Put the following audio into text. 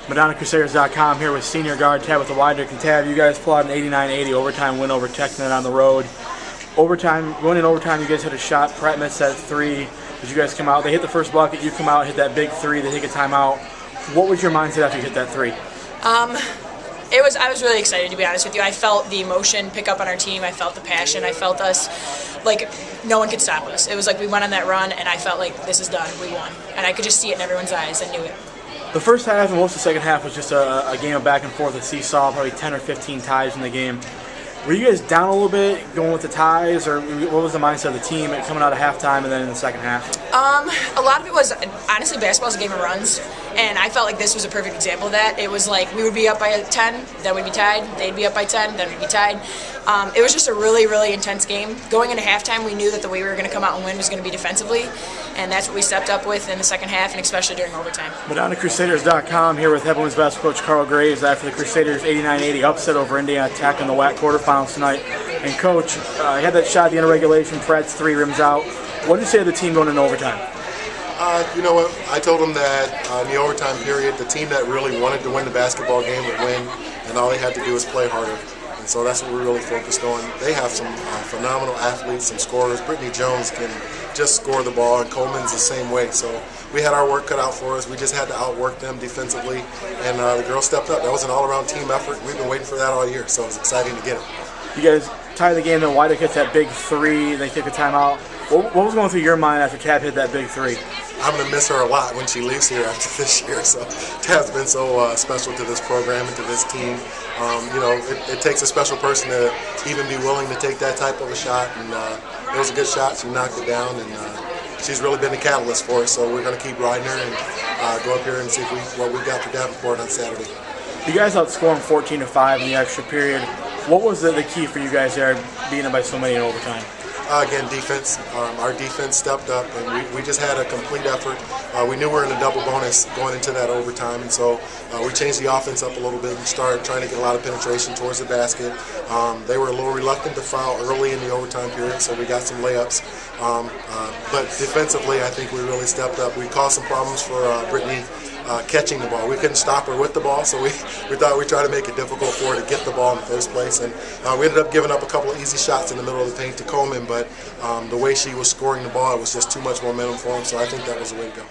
MadonnaCrusaders.com here with senior guard Tab with the Wydryck. And Tab, you guys pulled out an 89-80 overtime win over Technet on the road. Going in overtime, you guys had a shot. Pratt missed that three. As you guys come out, they hit the first bucket. You come out, hit that big three. They take a timeout. What was your mindset after you hit that three? I was really excited, to be honest with you. I felt the emotion pick up on our team. I felt the passion. I felt us like no one could stop us. It was like we went on that run, and I felt like this is done. We won. And I could just see it in everyone's eyes. I knew it. The first half and most of the second half was just a game of back and forth, a seesaw, probably 10 or 15 ties in the game. Were you guys down a little bit going with the ties, or what was the mindset of the team coming out of halftime and then in the second half? A lot of it was, honestly, basketball's a game of runs, and I felt like this was a perfect example of that. It was like we would be up by 10, then we'd be tied, they'd be up by 10, then we'd be tied. It was just a really, really intense game. Going into halftime, we knew that the way we were going to come out and win was going to be defensively, and that's what we stepped up with in the second half, and especially during overtime. MadonnaCrusaders.com here with head women's basketball coach Carl Graves after the Crusaders 89-80 upset over Indiana Tech in the WHAC quarterfinals tonight. And Coach, you had that shot at the end of regulation, Pratt's three rims out. What did you say to the team going into overtime? You know what? I told them that in the overtime period, the team that really wanted to win the basketball game would win, and all they had to do was play harder. And so that's what we're really focused on. They have some phenomenal athletes, some scorers. Brittany Jones can just score the ball, and Coleman's the same way. So we had our work cut out for us. We just had to outwork them defensively, and the girls stepped up. That was an all-around team effort. We've been waiting for that all year, so it was exciting to get it. You guys tie the game, then Wydryck hits that big three, they take a timeout. What was going through your mind after Tab hit that big three? I'm going to miss her a lot when she leaves here after this year. So Tab's been so special to this program and to this team. You know, it takes a special person to even be willing to take that type of a shot. And it was a good shot. She knocked it down, and she's really been the catalyst for us. So we're going to keep riding her and go up here and see what we've got for Davenport on Saturday. You guys outscored 14-5 in the extra period. What was the key for you guys there, beating them by so many in overtime? Again, defense. Our defense stepped up, and we just had a complete effort. We knew we were in a double bonus going into that overtime, and so we changed the offense up a little bit and started trying to get a lot of penetration towards the basket. They were a little reluctant to foul early in the overtime period, so we got some layups. But defensively, I think we really stepped up. We caused some problems for Brittany catching the ball. We couldn't stop her with the ball, so we thought we'd try to make it difficult for her to get the ball in the first place. And we ended up giving up a couple of easy shots in the middle of the paint to Coleman, but the way she was scoring the ball, it was just too much momentum for him, so I think that was the way to go.